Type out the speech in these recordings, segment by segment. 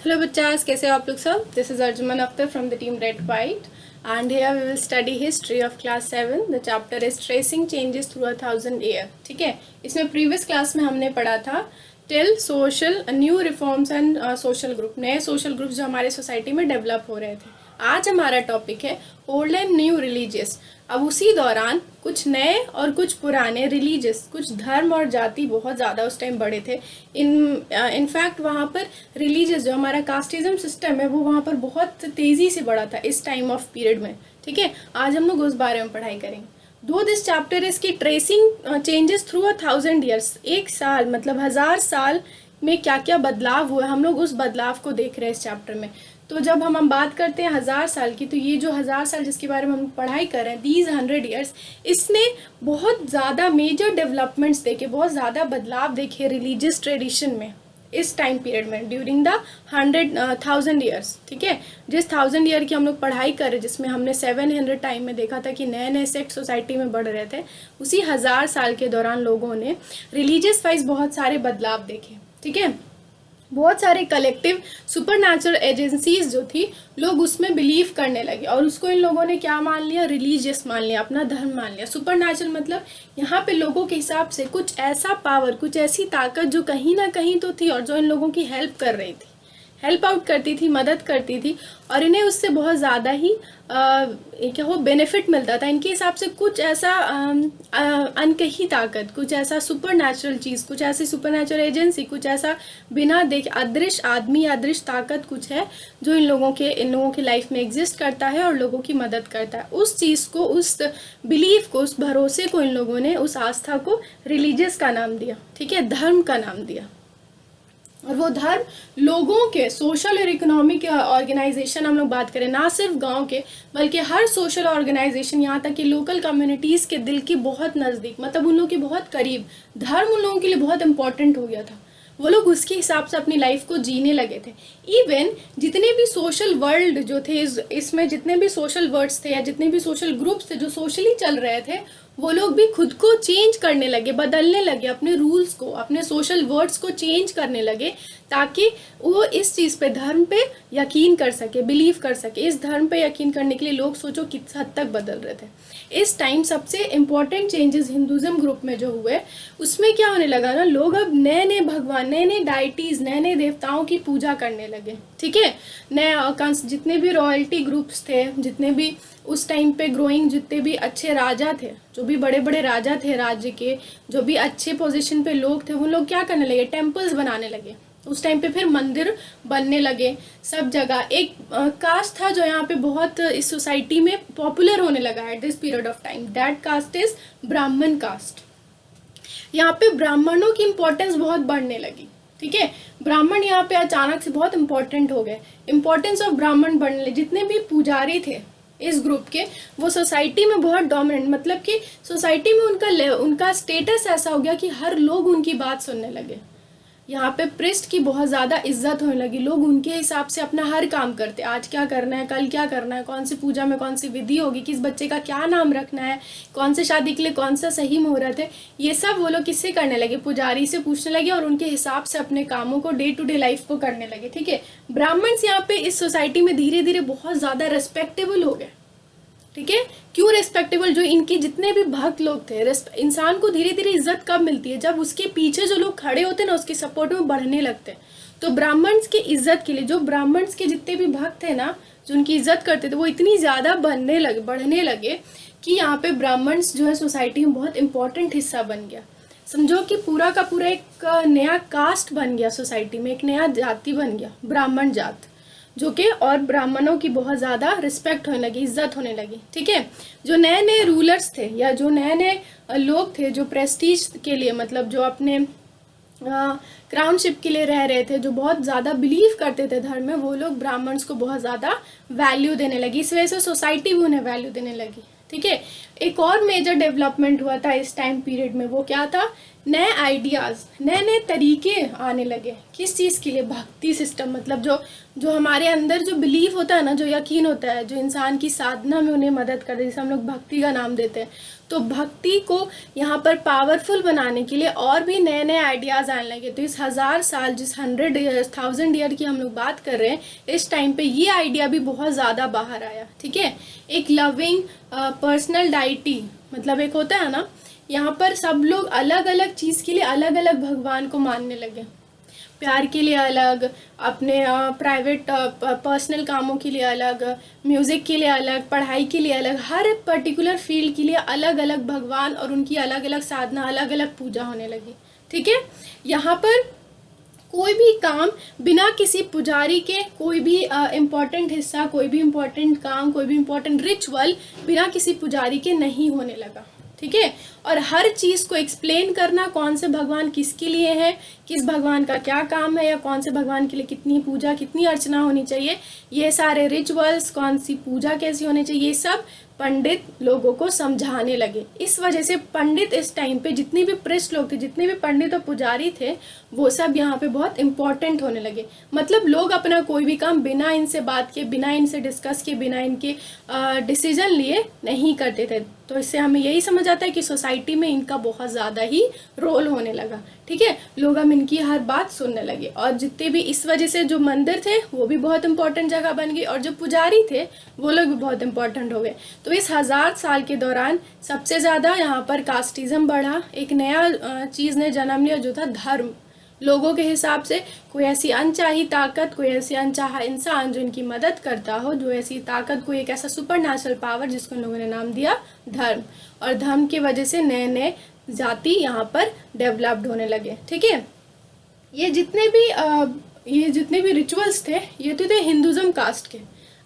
Hello बच्चास, कैसे हो आप लोग सब? This is Arjuman Akhtar from the team red white and here we will study history of class 7. The chapter is tracing changes through 1000 year. ठीक है, इसमें प्रीवियस क्लास में हमने पढ़ा था till social new reforms and social group, नए social group जो हमारे सोसाइटी में डेवलप हो रहे थे. आज हमारा टॉपिक है ओल्ड एंड न्यू रिलीजियस. अब उसी दौरान कुछ नए और कुछ पुराने रिलीजियस, कुछ धर्म और जाति बहुत ज़्यादा उस टाइम बड़े थे. इनफैक्ट वहाँ पर रिलीजियस जो हमारा कास्टिज्म सिस्टम है वो वहाँ पर बहुत तेज़ी से बढ़ा था इस टाइम ऑफ पीरियड में. ठीक है, आज हम लोग उस बारे में पढ़ाई करेंगे. दो दिस चैप्टर इसकी ट्रेसिंग चेंजेस थ्रू 1000 ईयर्स, एक साल मतलब 1000 साल में क्या क्या बदलाव हुआ, हम लोग उस बदलाव को देख रहे हैं इस चैप्टर में. तो जब हम बात करते हैं 1000 साल की, तो ये जो 1000 साल जिसके बारे में हम पढ़ाई कर रहे हैं, दीज 100 ईयर्स, इसने बहुत ज़्यादा मेजर डेवलपमेंट्स देखे, बहुत ज़्यादा बदलाव देखे रिलीजियस ट्रेडिशन में इस टाइम पीरियड में ड्यूरिंग द 1000 ईयर्स. ठीक है, जिस 1000 ईयर की हम लोग पढ़ाई कर रहे, जिसमें हमने 700 टाइम में देखा था कि नए नए सेक्ट सोसाइटी में बढ़ रहे थे, उसी 1000 साल के दौरान लोगों ने रिलीजियस वाइज बहुत सारे बदलाव देखे. ठीक है, बहुत सारे कलेक्टिव सुपरनैचुरल एजेंसीज जो थी, लोग उसमें बिलीव करने लगे और उसको इन लोगों ने क्या मान लिया, रिलीजियस मान लिया, अपना धर्म मान लिया. सुपरनैचुरल मतलब यहाँ पे लोगों के हिसाब से कुछ ऐसा पावर, कुछ ऐसी ताकत जो कहीं ना कहीं तो थी और जो इन लोगों की हेल्प कर रही थी, हेल्प आउट करती थी, मदद करती थी और इन्हें उससे बहुत ज़्यादा ही क्या हो बेनिफिट मिलता था. इनके हिसाब से कुछ ऐसा अनकही ताकत, कुछ ऐसा सुपर नेचुरल चीज़, कुछ ऐसी सुपर नेचुरल एजेंसी, कुछ ऐसा बिना देखे अदृश्य आदमी, अदृश्य ताकत कुछ है जो इन लोगों के लाइफ में एग्जिस्ट करता है और लोगों की मदद करता है. उस चीज़ को, उस बिलीफ को, उस भरोसे को इन लोगों ने, उस आस्था को रिलीजियस का नाम दिया. ठीक है, धर्म का नाम दिया. और वो धर्म लोगों के सोशल और इकोनॉमिक ऑर्गेनाइजेशन, हम लोग बात करें ना सिर्फ गांव के बल्कि हर सोशल ऑर्गेनाइजेशन, यहाँ तक कि लोकल कम्युनिटीज़ के दिल की बहुत नज़दीक, मतलब उन लोगों के बहुत करीब, धर्म उन लोगों के लिए बहुत इंपॉर्टेंट हो गया था. वो लोग उसके हिसाब से अपनी लाइफ को जीने लगे थे. इवन जितने भी सोशल वर्ल्ड जो थे, इसमें जितने भी सोशल वर्ड्स थे या जितने भी सोशल ग्रुप्स थे जो सोशली चल रहे थे, वो लोग भी खुद को चेंज करने लगे, बदलने लगे, अपने रूल्स को, अपने सोशल वर्ड्स को चेंज करने लगे ताकि वो इस चीज़ पे, धर्म पे यकीन कर सके, बिलीव कर सके. इस धर्म पे यकीन करने के लिए लोग सोचो किस हद तक बदल रहे थे. इस टाइम सबसे इम्पॉर्टेंट चेंजेस हिंदुज़म ग्रुप में जो हुए, उसमें क्या होने लगा ना, लोग अब नए नए भगवान, नए नए डाइटीज़, नए नए देवताओं की पूजा करने लगे. ठीक है, नए जितने भी रॉयल्टी ग्रुप्स थे, जितने भी उस टाइम पे ग्रोइंग, जितने भी अच्छे राजा थे, जो भी बड़े बड़े राजा थे राज्य के, जो भी अच्छे पोजीशन पे लोग थे, वो लोग क्या करने लगे, टेम्पल्स बनाने लगे. उस टाइम पे फिर मंदिर बनने लगे सब जगह. एक कास्ट था जो यहाँ पे बहुत इस सोसाइटी में पॉपुलर होने लगा at this period of time. That caste is ब्राह्मण कास्ट. यहाँ पे ब्राह्मणों की इम्पोर्टेंस बहुत बढ़ने लगी. ठीक है, ब्राह्मण यहाँ पे अचानक से बहुत इंपॉर्टेंट हो गए. इम्पोर्टेंस ऑफ ब्राह्मण बढ़ने लगे. जितने भी पुजारी थे इस ग्रुप के, वो सोसाइटी में बहुत डोमिनेंट, मतलब कि सोसाइटी में उनका स्टेटस ऐसा हो गया कि हर लोग उनकी बात सुनने लगे. यहाँ पे प्रिस्ट की बहुत ज़्यादा इज्जत होने लगी. लोग उनके हिसाब से अपना हर काम करते, आज क्या करना है, कल क्या करना है, कौन सी पूजा में कौन सी विधि होगी, किस बच्चे का क्या नाम रखना है, कौन से शादी के लिए कौन सा सही मुहूर्त है, ये सब वो लोग किससे करने लगे, पुजारी से पूछने लगे और उनके हिसाब से अपने कामों को, डे टू डे लाइफ को करने लगे. ठीक है, ब्राह्मण्स यहाँ पे इस सोसाइटी में धीरे धीरे बहुत ज़्यादा रेस्पेक्टेबल हो गए. ठीक है, क्यों रेस्पेक्टेबल, जो इनके जितने भी भक्त लोग थे, इंसान को धीरे धीरे इज्जत कब मिलती है, जब उसके पीछे जो लोग खड़े होते हैं ना, उसके सपोर्ट में बढ़ने लगते हैं. तो ब्राह्मण्स की इज्जत के लिए, जो ब्राह्मण्स के जितने भी भक्त थे ना, जो उनकी इज्जत करते थे, वो इतनी ज़्यादा बढ़ने लगे कि यहाँ पे ब्राह्मण्स जो है सोसाइटी में बहुत इंपॉर्टेंट हिस्सा बन गया. समझो कि पूरा का पूरा एक नया कास्ट बन गया सोसाइटी में, एक नया जाति बन गया, ब्राह्मण जात, जो कि और ब्राह्मणों की बहुत ज़्यादा रिस्पेक्ट होने लगी, इज्जत होने लगी. ठीक है, जो नए नए रूलर्स थे या जो नए नए लोग थे जो प्रेस्टीज के लिए, मतलब जो अपने क्राउनशिप के लिए रह रहे थे, जो बहुत ज़्यादा बिलीव करते थे धर्म में, वो लोग ब्राह्मण्स को बहुत ज़्यादा वैल्यू देने लगी. इस वजह से सोसाइटी भी उन्हें वैल्यू देने लगी. ठीक है, एक और मेजर डेवलपमेंट हुआ था इस टाइम पीरियड में, वो क्या था, नए आइडियाज़, नए नए तरीके आने लगे। किस चीज़ के लिए? भक्ति सिस्टम, मतलब जो जो हमारे अंदर जो बिलीव होता है ना, जो यकीन होता है, जो इंसान की साधना में उन्हें मदद करता है, जिसे हम लोग भक्ति का नाम देते हैं। तो भक्ति को यहाँ पर पावरफुल बनाने के लिए और भी नए नए आइडियाज़ आने लगे। तो इस 1000 साल, जिस 100,000 ईयर की हम लोग बात कर रहे हैं, इस टाइम पे ये आइडिया भी बहुत ज़्यादा बाहर आया। ठीक है, एक लविंग पर्सनल डाइटी, मतलब एक होता है ना, यहाँ पर सब लोग अलग अलग चीज़ के लिए अलग अलग भगवान को मानने लगे। प्यार के लिए अलग, अपने प्राइवेट पर्सनल कामों के लिए अलग, म्यूज़िक के लिए अलग, पढ़ाई के लिए अलग, हर पर्टिकुलर फील्ड के लिए अलग अलग भगवान और उनकी अलग अलग साधना, अलग अलग पूजा होने लगी। ठीक है, यहाँ पर कोई भी काम बिना किसी पुजारी के, कोई भी इम्पॉर्टेंट हिस्सा, कोई भी इम्पॉर्टेंट काम, कोई भी इम्पॉर्टेंट रिचुअल बिना किसी पुजारी के नहीं होने लगा। ठीक है, और हर चीज़ को एक्सप्लेन करना, कौन से भगवान किसके लिए है, किस भगवान का क्या काम है, या कौन से भगवान के लिए कितनी पूजा, कितनी अर्चना होनी चाहिए, ये सारे रिचुअल्स, कौन सी पूजा कैसी होनी चाहिए, ये सब पंडित लोगों को समझाने लगे। इस वजह से पंडित इस टाइम पे, जितने भी प्रिस्ट लोग थे, जितने भी पंडित और पुजारी थे, वो सब यहाँ पे बहुत इंपॉर्टेंट होने लगे। मतलब लोग अपना कोई भी काम बिना इनसे बात किए, बिना इनसे डिस्कस किए, बिना इनके डिसीजन लिए नहीं करते थे। तो इससे हमें यही समझ आता है कि सोसाइटी में इनका बहुत ज़्यादा ही रोल होने लगा। ठीक है, लोग हम इनकी हर बात सुनने लगे, और जितने भी, इस वजह से जो मंदिर थे वो भी बहुत इंपॉर्टेंट जगह बन गई, और जो पुजारी थे वो लोग भी बहुत इंपॉर्टेंट हो गए। तो इस 1000 साल के दौरान सबसे ज़्यादा यहाँ पर कास्टिज्म बढ़ा, एक नया चीज़ ने जन्म लिया, जो था धर्म। लोगों के हिसाब से कोई ऐसी अनचाही ताकत, कोई ऐसी अनचाहा इंसान जो इनकी मदद करता हो, जो ऐसी ताकत, कोई एक ऐसा सुपर नेचुरल पावर, जिसको इन लोगों ने नाम दिया धर्म। और धर्म की वजह से नए नए जाति यहाँ पर डेवलप्ड होने लगे। ठीक है, ये जितने भी रिचुअल्स थे, ये तो थे हिंदुज़म कास्ट के।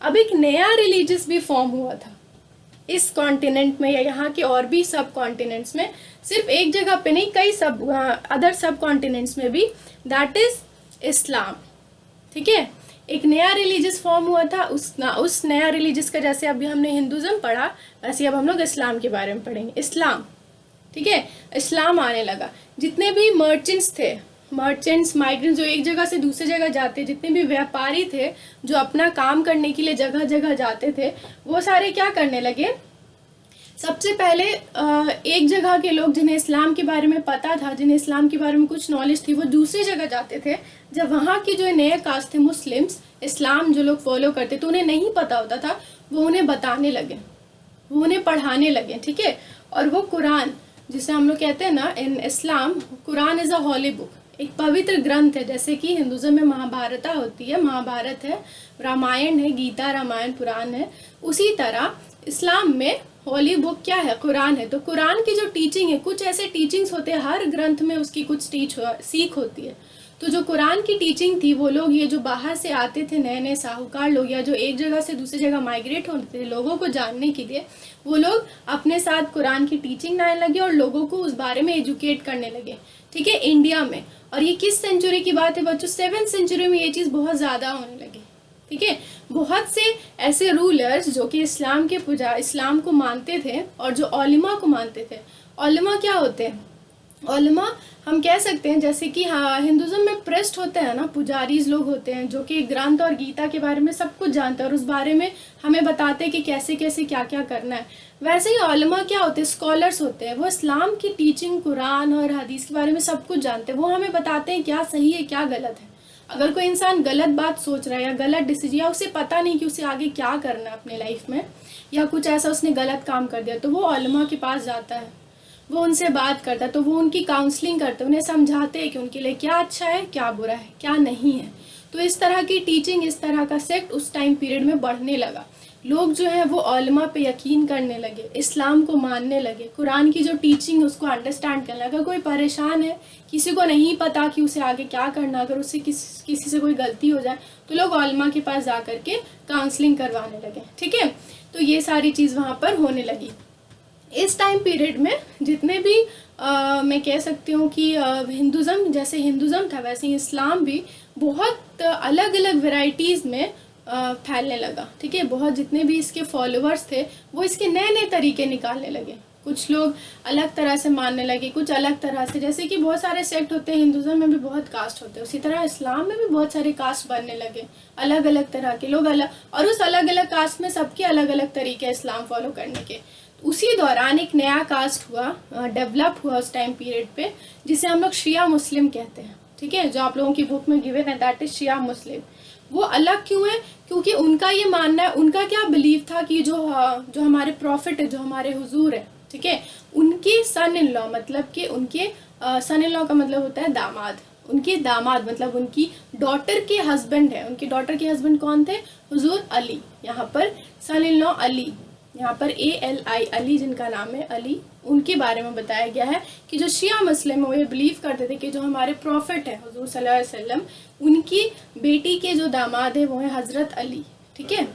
अब एक नया रिलीजियस भी फॉर्म हुआ था इस कॉन्टिनेंट में, या यहाँ के और भी सब कॉन्टिनेंट्स में, सिर्फ एक जगह पे नहीं, कई सब अदर सब कॉन्टिनेंट्स में भी, दैट इज इस्लाम। ठीक है, एक नया रिलीजियस फॉर्म हुआ था। उस नया रिलीजियस का, जैसे अभी हमने हिंदुज़म पढ़ा, वैसे अब हम लोग इस्लाम के बारे में पढ़ेंगे। इस्लाम, ठीक है, इस्लाम आने लगा। जितने भी मर्चेंट्स थे, मर्चेंट्स, माइग्रेंट्स, जो एक जगह से दूसरी जगह जाते, जितने भी व्यापारी थे जो अपना काम करने के लिए जगह जगह जाते थे, वो सारे क्या करने लगे? सबसे पहले एक जगह के लोग, जिन्हें इस्लाम के बारे में पता था, जिन्हें इस्लाम के बारे में कुछ नॉलेज थी, वो दूसरी जगह जाते थे। जब वहाँ की जो नए कास्ट थे मुस्लिम्स, इस्लाम जो लोग फॉलो करते, तो उन्हें नहीं पता होता था, वो उन्हें बताने लगे, वो उन्हें पढ़ाने लगे। ठीक है, और वो कुरान, जिसे हम लोग कहते हैं ना in Islam, Quran is a holy book, एक पवित्र ग्रंथ है। जैसे कि हिंदुज़म में महाभारता होती है, महाभारत है, रामायण है, गीता, रामायण, पुराण है, उसी तरह इस्लाम में हॉली बुक क्या है? कुरान है। तो कुरान की जो टीचिंग है, कुछ ऐसे टीचिंग्स होते हैं, हर ग्रंथ में उसकी कुछ सीख होती है। तो जो कुरान की टीचिंग थी, वो लोग, ये जो बाहर से आते थे नए नए साहूकार लोग, या जो एक जगह से दूसरी जगह माइग्रेट होते थे लोगों को जानने के लिए, वो लोग अपने साथ कुरान की टीचिंग लाने लगे और लोगों को उस बारे में एजुकेट करने लगे। ठीक है, इंडिया में। और ये किस सेंचुरी की बात है बच्चों? 7th सेंचुरी में ये चीज़ बहुत ज़्यादा होने लगी। ठीक है, बहुत से ऐसे रूलर्स जो कि इस्लाम को मानते थे, और जो औलिमा को मानते थे। औलिमा क्या होते हैं? औलिमा हम कह सकते हैं, जैसे कि हाँ, हिंदुज़म में प्रेस्ट होते हैं ना, पुजारीज लोग होते हैं, जो कि ग्रंथ और गीता के बारे में सब कुछ जानते हैं, और उस बारे में हमें बताते हैं कि कैसे कैसे क्या क्या करना है। वैसे ही औलिमा क्या होते हैं? स्कॉलर्स होते हैं। वो इस्लाम की टीचिंग, कुरान और हदीस के बारे में सब कुछ जानते हैं। वो हमें बताते हैं क्या सही है, क्या गलत है। अगर कोई इंसान गलत बात सोच रहा है, या गलत डिसीजन, या उसे पता नहीं कि उसे आगे क्या करना है अपने लाइफ में, या कुछ ऐसा उसने गलत काम कर दिया, तो वो औलिमा के पास जाता है, वो उनसे बात करता है, तो वो उनकी काउंसलिंग करते हैं, उन्हें समझाते हैं कि उनके लिए क्या अच्छा है, क्या बुरा है, क्या नहीं है। तो इस तरह की टीचिंग, इस तरह का सेक्ट उस टाइम पीरियड में बढ़ने लगा। लोग जो है वो औलिमा पे यकीन करने लगे, इस्लाम को मानने लगे, कुरान की जो टीचिंग उसको अंडरस्टैंड करने लगा। कोई परेशान है, किसी को नहीं पता कि उसे आगे क्या करना, अगर उससे किसी से कोई गलती हो जाए, तो लोग औलिमा के पास जा करके काउंसलिंग करवाने लगे। ठीक है, तो ये सारी चीज़ वहाँ पर होने लगी। इस टाइम पीरियड में जितने भी मैं कह सकती हूँ कि हिंदुज़म, जैसे हिंदुज़म था, वैसे ही इस्लाम भी बहुत अलग अलग वेराइटीज़ में फैलने लगा। ठीक है, बहुत जितने भी इसके फॉलोअर्स थे, वो इसके नए नए तरीके निकालने लगे। कुछ लोग अलग तरह से मानने लगे, कुछ अलग तरह से, जैसे कि बहुत सारे सेक्ट होते हैं, हिंदुज़म में भी बहुत कास्ट होते हैं, उसी तरह इस्लाम में भी बहुत सारे कास्ट बनने लगे, अलग अलग तरह के लोग अलग, और उस अलग अलग कास्ट में सबके अलग अलग तरीके इस्लाम फॉलो करने के। उसी दौरान एक नया कास्ट हुआ, डेवलप हुआ उस टाइम पीरियड पे, जिसे हम लोग शिया मुस्लिम कहते हैं, ठीक है, जो आप लोगों की बुक में गिवन है, दैट इज शिया मुस्लिम। वो अलग क्यों है? क्योंकि उनका ये मानना है, उनका क्या बिलीव था कि जो हमारे प्रॉफिट है, जो हमारे हुजूर है, ठीक है, उनके सन इन लॉ, मतलब कि उनके सन इन लॉ का मतलब होता है दामाद, उनके दामाद मतलब उनकी डॉटर के हस्बैंड है। उनकी डॉटर के हस्बैंड कौन थे? हुजूर अली। यहाँ पर सन इन लॉ अली, यहाँ पर ALI अली, जिनका नाम है अली, उनके बारे में बताया गया है कि जो शिया मुस्लिम वो ये बिलीव करते थे कि जो हमारे प्रॉफिट है हुजूर सल्लल्लाहु अलैहि वसल्लम, उनकी बेटी के जो दामाद है वो है हज़रत अली, ठीक है।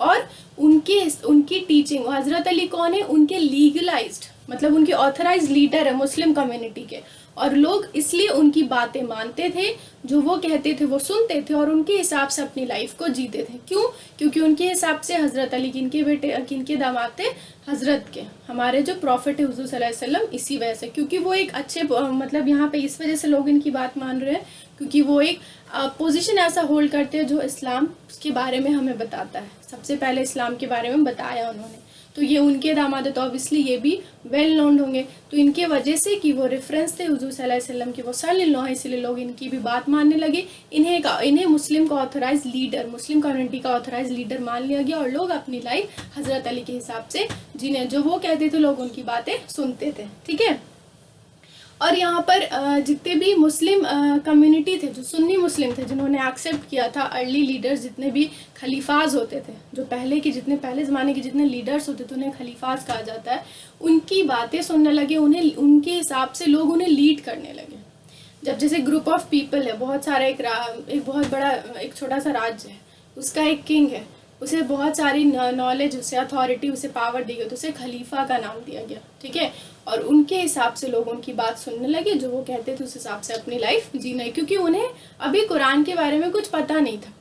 और उनकी टीचिंग, हज़रत अली कौन है? उनके लीगलाइज्ड, मतलब उनके ऑथराइज्ड लीडर है मुस्लिम कम्युनिटी के, और लोग इसलिए उनकी बातें मानते थे, जो वो कहते थे वो सुनते थे और उनके हिसाब से अपनी लाइफ को जीते थे। क्यों? क्योंकि उनके हिसाब से हज़रत अली किनके बेटे, किनके दामाद थे? हज़रत के, हमारे जो प्रॉफिट है हुजूर सल्लल्लाहु अलैहि वसल्लम, इसी वजह से, क्योंकि वो एक अच्छे, मतलब यहाँ पे इस वजह से लोग इनकी बात मान रहे हैं क्योंकि वो एक पोजीशन ऐसा होल्ड करते हैं जो इस्लाम के बारे में हमें बताता है, सबसे पहले इस्लाम के बारे में बताया उन्होंने, तो ये उनके दामाद है, तो ऑब्वियसली ये भी वेल नोन होंगे। तो इनके वजह से कि वो रेफरेंस थे हुजूर सल्लल्लाहु अलैहि वसल्लम के, वो सन-इन-लॉ है, इसलिए लोग इनकी भी बात मानने लगे। इन्हें मुस्लिम का ऑथराइज लीडर, मुस्लिम कम्युनिटी का ऑथराइज लीडर मान लिया गया, और लोग अपनी लाइफ हज़रत अली के हिसाब से जिन्हें जो वो कहते थे लोग उनकी बातें सुनते थे, ठीक है। और यहाँ पर जितने भी मुस्लिम कम्युनिटी थे, जो सुन्नी मुस्लिम थे, जिन्होंने एक्सेप्ट किया था अर्ली लीडर्स, जितने भी खलीफाज होते थे, जो पहले ज़माने के जितने लीडर्स होते थे उन्हें खलीफाज कहा जाता है, उनकी बातें सुनने लगे, उन्हें उनके हिसाब से लोग उन्हें लीड करने लगे। जब जैसे ग्रुप ऑफ पीपल है, बहुत सारा, एक बहुत बड़ा एक छोटा सा राज्य है, उसका एक किंग है, उसे बहुत सारी नॉलेज, उसे अथॉरिटी, उसे पावर दी गई, तो उसे खलीफा का नाम दिया गया, ठीक है। और उनके हिसाब से लोग उनकी बात सुनने लगे, जो वो कहते थे उस हिसाब से अपनी लाइफ जीना, क्योंकि उन्हें अभी कुरान के बारे में कुछ पता नहीं था,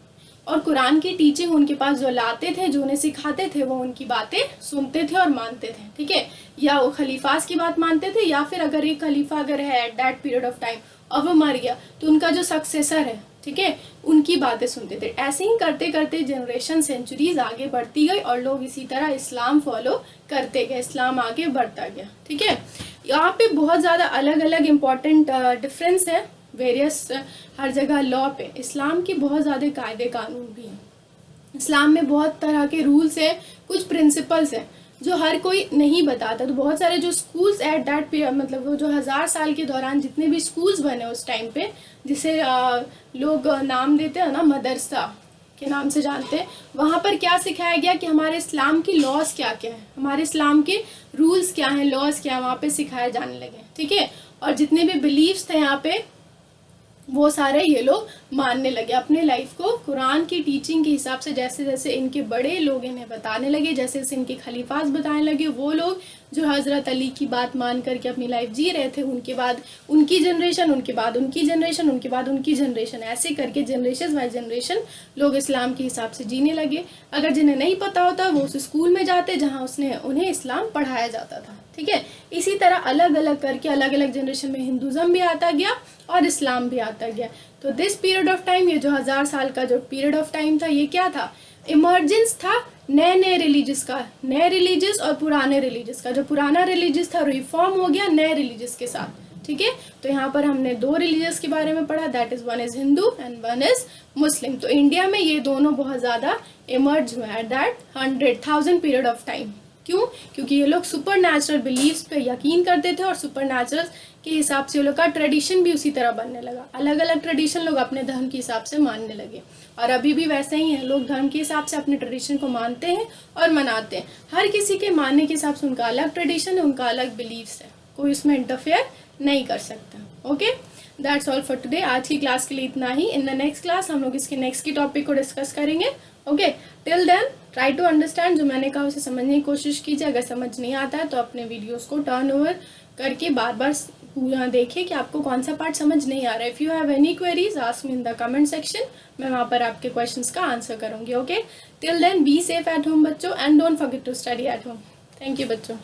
और कुरान की टीचिंग उनके पास जो लाते थे, जो उन्हें सिखाते थे, वो उनकी बातें सुनते थे और मानते थे, ठीक है। या वो खलीफास की बात मानते थे, या फिर अगर एक खलीफा अगर है at that period of time और वो मर गया, तो उनका जो सक्सेसर है, ठीक है, उनकी बातें सुनते थे। ऐसे ही करते करते जनरेशन, सेंचुरीज आगे बढ़ती गई, और लोग इसी तरह इस्लाम फॉलो करते गए, इस्लाम आगे बढ़ता गया, ठीक है। यहाँ पे बहुत ज़्यादा अलग अलग इम्पॉर्टेंट डिफरेंस है वेरियस हर जगह लॉ पे। इस्लाम के बहुत ज़्यादा कायदे कानून भी हैं, इस्लाम में बहुत तरह के रूल्स हैं, कुछ प्रिंसिपल्स हैं जो हर कोई नहीं बताता। तो बहुत सारे जो स्कूल्स एट दैट पीरियड, मतलब वो जो 1000 साल के दौरान जितने भी स्कूल्स बने उस टाइम पे, जिसे लोग नाम देते हैं ना, मदरसा के नाम से जानते हैं, वहाँ पर क्या सिखाया गया कि हमारे इस्लाम की लॉज क्या क्या है, हमारे इस्लाम के रूल्स क्या हैं, लॉज क्या है, वहाँ पे सिखाए जाने लगे, ठीक है। और जितने भी बिलीव्स थे यहाँ पे, वो सारे ये लोग मानने लगे अपने लाइफ को कुरान की टीचिंग के हिसाब से। जैसे जैसे इनके बड़े लोग इन्हें बताने लगे, जैसे जैसे इनके खलीफाज बताने लगे, वो लोग जो हज़रत अली की बात मान करके अपनी लाइफ जी रहे थे, उनके बाद उनकी जनरेशन, उनके बाद उनकी जनरेशन, उनके बाद उनकी जनरेशन, ऐसे करके जनरेशन बाय जनरेशन लोग इस्लाम के हिसाब से जीने लगे। अगर जिन्हें नहीं पता होता वो उस स्कूल में जाते जहाँ उन्हें इस्लाम पढ़ाया जाता था, ठीक है। इसी तरह अलग अलग करके अलग अलग जनरेशन में हिंदुज़म भी आता गया और इस्लाम भी आता गया। तो दिस पीरियड ऑफ टाइम, ये जो 1000 साल का जो पीरियड ऑफ टाइम था, ये क्या था? इमर्जेंस था नए नए रिलीजियस का, नए रिलीजियस और पुराने रिलीजियस का। जो पुराना रिलीजियस था रिफॉर्म हो गया नए रिलीजियस के साथ, ठीक है। तो यहाँ पर हमने 2 रिलीजियस के बारे में पढ़ा, that is one is Hindu and one is Muslim. तो इंडिया में ये दोनों बहुत ज़्यादा इमर्ज हुए at that 100,000 period of time. क्यों? क्योंकि ये लोग सुपर नेचुरल बिलीव्स पे यकीन करते थे, और सुपर नेचुरल के हिसाब से ये लोग का ट्रेडिशन भी उसी तरह बनने लगा। अलग अलग ट्रेडिशन लोग अपने धर्म के हिसाब से मानने लगे, और अभी भी वैसे ही है, लोग धर्म के हिसाब से अपने ट्रेडिशन को मानते हैं और मनाते हैं। हर किसी के मानने के हिसाब से उनका अलग ट्रेडिशन है, उनका अलग बिलीव्स है, कोई उसमें इंटरफेयर नहीं कर सकता। Okay, that's all for today. आज की क्लास के लिए इतना ही। इन द नेक्स्ट क्लास हम लोग इसके नेक्स्ट की टॉपिक को डिस्कस करेंगे। Okay, till then try to understand, जो मैंने कहा उसे समझने की कोशिश कीजिए। अगर समझ नहीं आता है तो अपने वीडियोस को टर्न ओवर करके बार बार पूरा देखिए कि आपको कौन सा पार्ट समझ नहीं आ रहा है। If you have any queries ask me in the comment section, मैं वहाँ पर आपके क्वेश्चंस का आंसर करूँगी। Okay, till then be safe at home बच्चों, and don't forget to study at home. Thank you बच्चों।